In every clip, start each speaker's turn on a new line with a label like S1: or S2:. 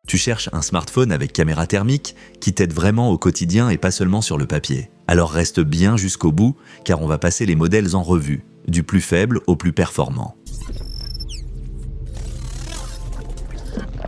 S1: Tu cherches un smartphone avec caméra thermique qui t'aide vraiment au quotidien et pas seulement sur le papier. Alors reste bien jusqu'au bout car on va passer les modèles en revue, du plus faible au plus performant.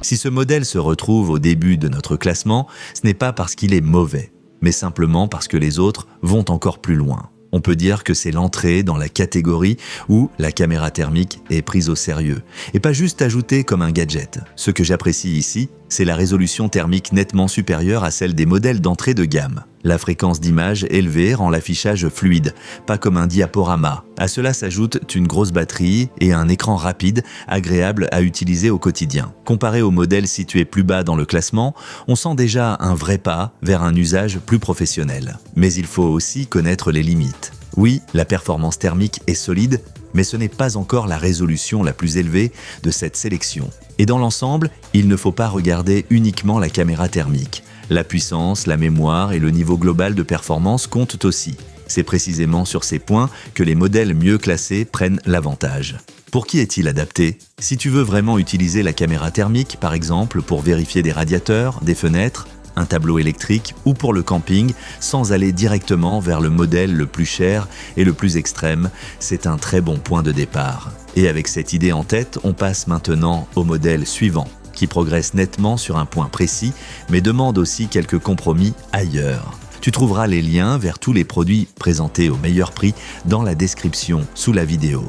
S1: Si ce modèle se retrouve au début de notre classement, ce n'est pas parce qu'il est mauvais, mais simplement parce que les autres vont encore plus loin. On peut dire que c'est l'entrée dans la catégorie où la caméra thermique est prise au sérieux, et pas juste ajoutée comme un gadget. Ce que j'apprécie ici, c'est la résolution thermique nettement supérieure à celle des modèles d'entrée de gamme. La fréquence d'image élevée rend l'affichage fluide, pas comme un diaporama. À cela s'ajoute une grosse batterie et un écran rapide, agréable à utiliser au quotidien. Comparé aux modèles situés plus bas dans le classement, on sent déjà un vrai pas vers un usage plus professionnel. Mais il faut aussi connaître les limites. Oui, la performance thermique est solide, mais ce n'est pas encore la résolution la plus élevée de cette sélection. Et dans l'ensemble, il ne faut pas regarder uniquement la caméra thermique. La puissance, la mémoire et le niveau global de performance comptent aussi. C'est précisément sur ces points que les modèles mieux classés prennent l'avantage. Pour qui est-il adapté? Si tu veux vraiment utiliser la caméra thermique, par exemple pour vérifier des radiateurs, des fenêtres, un tableau électrique ou pour le camping, sans aller directement vers le modèle le plus cher et le plus extrême, c'est un très bon point de départ. Et avec cette idée en tête, on passe maintenant au modèle suivant, qui progresse nettement sur un point précis, mais demande aussi quelques compromis ailleurs. Tu trouveras les liens vers tous les produits présentés au meilleur prix dans la description sous la vidéo.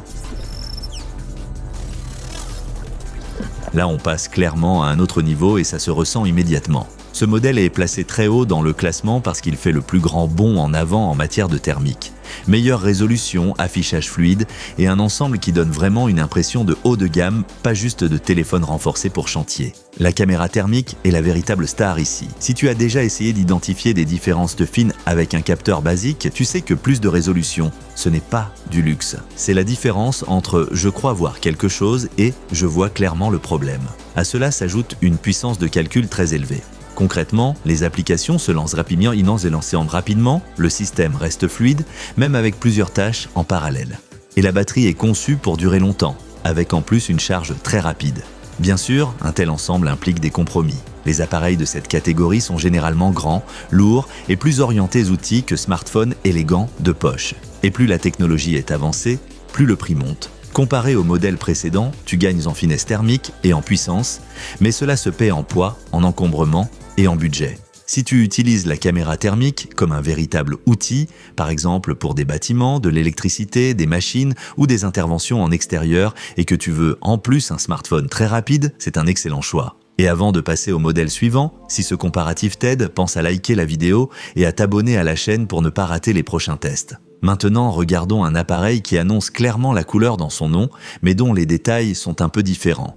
S1: Là, on passe clairement à un autre niveau et ça se ressent immédiatement. Ce modèle est placé très haut dans le classement parce qu'il fait le plus grand bond en avant en matière de thermique. Meilleure résolution, affichage fluide et un ensemble qui donne vraiment une impression de haut de gamme, pas juste de téléphone renforcé pour chantier. La caméra thermique est la véritable star ici. Si tu as déjà essayé d'identifier des différences fines avec un capteur basique, tu sais que plus de résolution, ce n'est pas du luxe. C'est la différence entre « je crois voir quelque chose » et « je vois clairement le problème ». À cela s'ajoute une puissance de calcul très élevée. Concrètement, les applications se lancent rapidement, le système reste fluide, même avec plusieurs tâches en parallèle. Et la batterie est conçue pour durer longtemps, avec en plus une charge très rapide. Bien sûr, un tel ensemble implique des compromis. Les appareils de cette catégorie sont généralement grands, lourds et plus orientés outils que smartphones élégants de poche. Et plus la technologie est avancée, plus le prix monte. Comparé au modèle précédent, tu gagnes en finesse thermique et en puissance, mais cela se paie en poids, en encombrement et en budget. Si tu utilises la caméra thermique comme un véritable outil, par exemple pour des bâtiments, de l'électricité, des machines ou des interventions en extérieur et que tu veux en plus un smartphone très rapide, c'est un excellent choix. Et avant de passer au modèle suivant, si ce comparatif t'aide, pense à liker la vidéo et à t'abonner à la chaîne pour ne pas rater les prochains tests. Maintenant, regardons un appareil qui annonce clairement la couleur dans son nom, mais dont les détails sont un peu différents.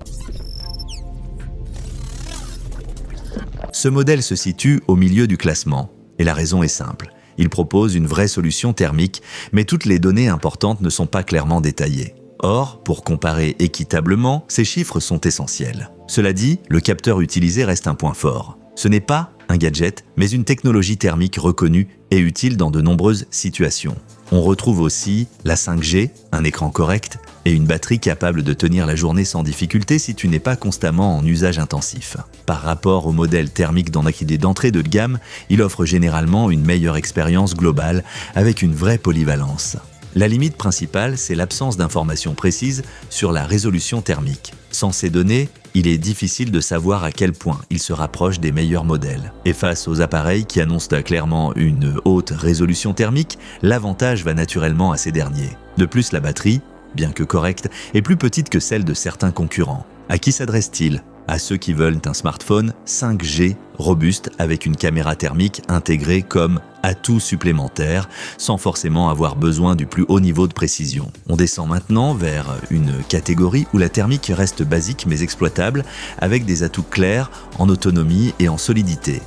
S1: Ce modèle se situe au milieu du classement, et la raison est simple. Il propose une vraie solution thermique, mais toutes les données importantes ne sont pas clairement détaillées. Or, pour comparer équitablement, ces chiffres sont essentiels. Cela dit, le capteur utilisé reste un point fort. Ce n'est pas un gadget, mais une technologie thermique reconnue et utile dans de nombreuses situations. On retrouve aussi la 5G, un écran correct et une batterie capable de tenir la journée sans difficulté si tu n'es pas constamment en usage intensif. Par rapport au modèle thermique d'entrée de gamme, il offre généralement une meilleure expérience globale avec une vraie polyvalence. La limite principale, c'est l'absence d'informations précises sur la résolution thermique. Sans ces données, il est difficile de savoir à quel point il se rapproche des meilleurs modèles. Et face aux appareils qui annoncent clairement une haute résolution thermique, l'avantage va naturellement à ces derniers. De plus, la batterie, bien que correcte, est plus petite que celle de certains concurrents. À qui s'adresse-t-il ? À ceux qui veulent un smartphone 5G robuste avec une caméra thermique intégrée comme atout supplémentaire, sans forcément avoir besoin du plus haut niveau de précision. On descend maintenant vers une catégorie où la thermique reste basique mais exploitable, avec des atouts clairs en autonomie et en solidité.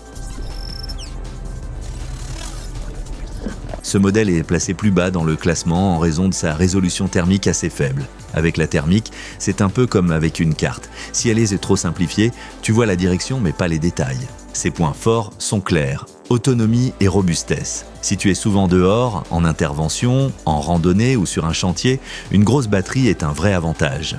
S1: Ce modèle est placé plus bas dans le classement en raison de sa résolution thermique assez faible. Avec la thermique, c'est un peu comme avec une carte. Si elle est trop simplifiée, tu vois la direction mais pas les détails. Ses points forts sont clairs, autonomie et robustesse. Si tu es souvent dehors, en intervention, en randonnée ou sur un chantier, une grosse batterie est un vrai avantage.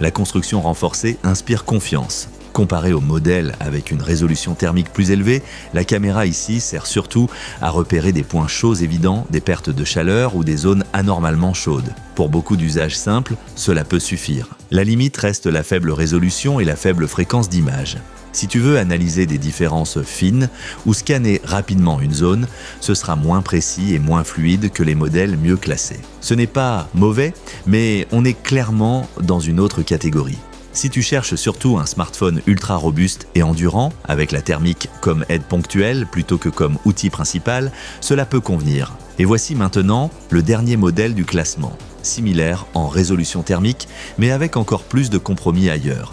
S1: La construction renforcée inspire confiance. Comparé au modèle avec une résolution thermique plus élevée, la caméra ici sert surtout à repérer des points chauds évidents, des pertes de chaleur ou des zones anormalement chaudes. Pour beaucoup d'usages simples, cela peut suffire. La limite reste la faible résolution et la faible fréquence d'image. Si tu veux analyser des différences fines ou scanner rapidement une zone, ce sera moins précis et moins fluide que les modèles mieux classés. Ce n'est pas mauvais, mais on est clairement dans une autre catégorie. Si tu cherches surtout un smartphone ultra robuste et endurant, avec la thermique comme aide ponctuelle plutôt que comme outil principal, cela peut convenir. Et voici maintenant le dernier modèle du classement, similaire en résolution thermique, mais avec encore plus de compromis ailleurs.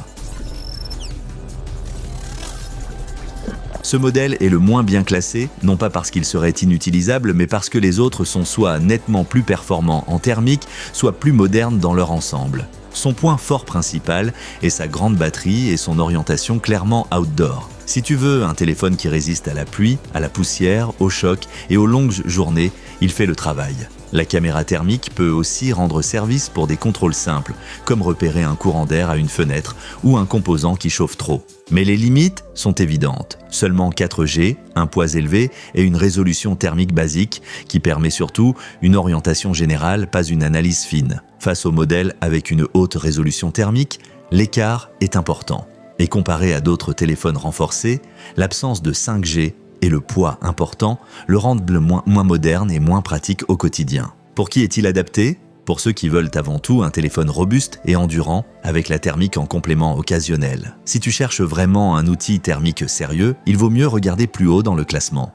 S1: Ce modèle est le moins bien classé, non pas parce qu'il serait inutilisable, mais parce que les autres sont soit nettement plus performants en thermique, soit plus modernes dans leur ensemble. Son point fort principal est sa grande batterie et son orientation clairement outdoor. Si tu veux un téléphone qui résiste à la pluie, à la poussière, au choc et aux longues journées, il fait le travail. La caméra thermique peut aussi rendre service pour des contrôles simples, comme repérer un courant d'air à une fenêtre ou un composant qui chauffe trop. Mais les limites sont évidentes. Seulement 4G, un poids élevé et une résolution thermique basique qui permet surtout une orientation générale, pas une analyse fine. Face au modèle avec une haute résolution thermique, l'écart est important. Et comparé à d'autres téléphones renforcés, l'absence de 5G et le poids important le rendent moins moderne et moins pratique au quotidien. Pour qui est-il adapté ? Pour ceux qui veulent avant tout un téléphone robuste et endurant avec la thermique en complément occasionnel. Si tu cherches vraiment un outil thermique sérieux, il vaut mieux regarder plus haut dans le classement.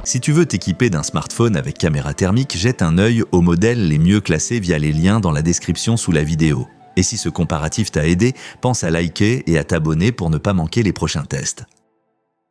S1: Si tu veux t'équiper d'un smartphone avec caméra thermique, jette un œil aux modèles les mieux classés via les liens dans la description sous la vidéo. Et si ce comparatif t'a aidé, pense à liker et à t'abonner pour ne pas manquer les prochains tests.